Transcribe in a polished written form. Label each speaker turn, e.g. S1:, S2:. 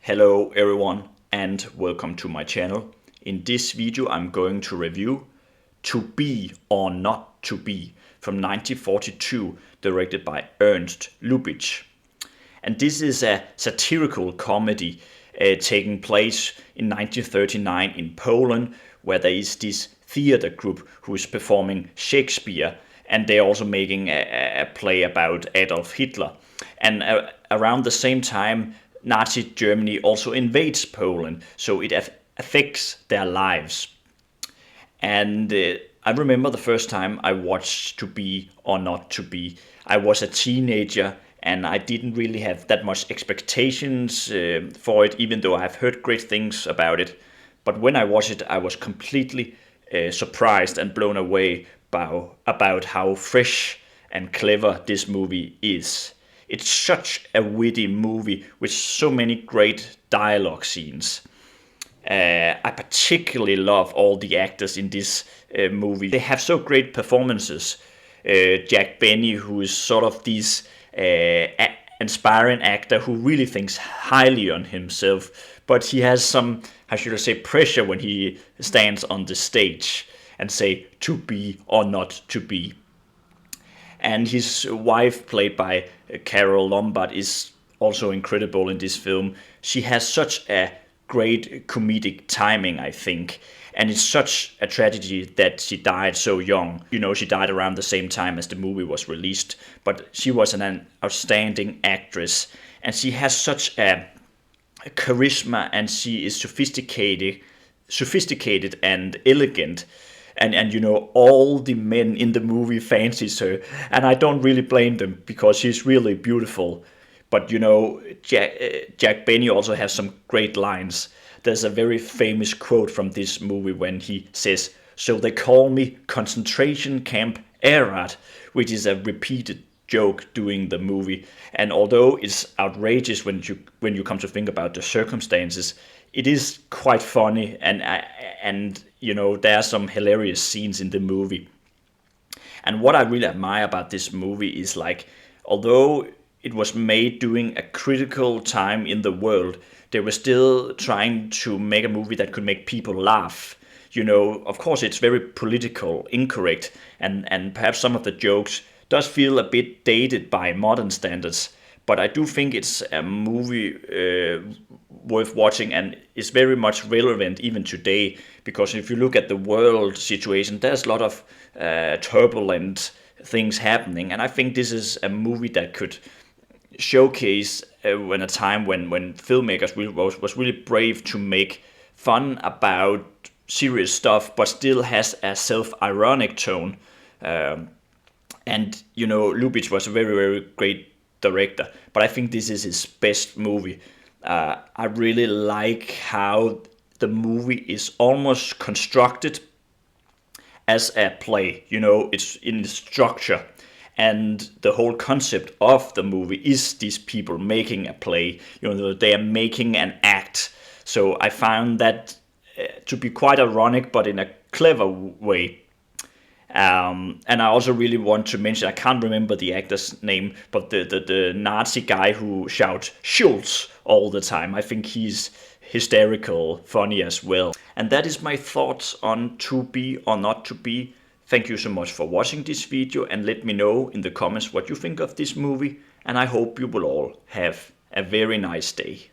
S1: Hello everyone and welcome to my channel. In this video I'm going to review To Be or Not to Be from 1942, directed by Ernst Lubitsch. And this is a satirical comedy taking place in 1939 in Poland, where there is this theater group who is performing Shakespeare, and they're also making a play about Adolf Hitler. And around the same time, Nazi Germany also invades Poland, so it affects their lives. And I remember the first time I watched To Be or Not to Be. I was a teenager and I didn't really have that much expectations for it, even though I've heard great things about it. But when I watched it, I was completely surprised and blown away about how fresh and clever this movie is. It's such a witty movie with so many great dialogue scenes. I particularly love all the actors in this movie. They have so great performances. Jack Benny, who is sort of this inspiring actor who really thinks highly on himself, but he has some, how should I say, pressure when he stands on the stage and say to be or not to be. And his wife, played by Carole Lombard, is also incredible in this film. She has such a great comedic timing, I think. And it's such a tragedy that she died so young. You know, she died around the same time as the movie was released. But she was an outstanding actress. And she has such a charisma, and she is sophisticated and elegant. And you know, all the men in the movie fancies her, and I don't really blame them because she's really beautiful. But you know, Jack Benny also has some great lines. There's a very famous quote from this movie when he says, "So they call me concentration camp Erat," which is a repeated joke during the movie. And although it's outrageous when you come to think about the circumstances, it is quite funny, and you know, there are some hilarious scenes in the movie. And what I really admire about this movie is, like, although it was made during a critical time in the world, they were still trying to make a movie that could make people laugh. You know, of course it's very political, incorrect, and perhaps some of the jokes does feel a bit dated by modern standards, but I do think it's a movie worth watching, and is very much relevant even today, because if you look at the world situation, there's a lot of turbulent things happening, and I think this is a movie that could showcase when a time when filmmakers was really brave to make fun about serious stuff, but still has a self-ironic tone. And you know, Lubitsch was a very, very great director, but I think this is his best movie. I really like how the movie is almost constructed as a play. You know, it's in the structure, and the whole concept of the movie is these people making a play. You know, they are making an act. So I found that to be quite ironic, but in a clever way. And I also really want to mention, I can't remember the actor's name, but the Nazi guy who shouts Schultz all the time. I think he's hysterical, funny as well. And that is my thoughts on To Be or Not to Be. Thank you so much for watching this video, and let me know in the comments what you think of this movie. And I hope you will all have a very nice day.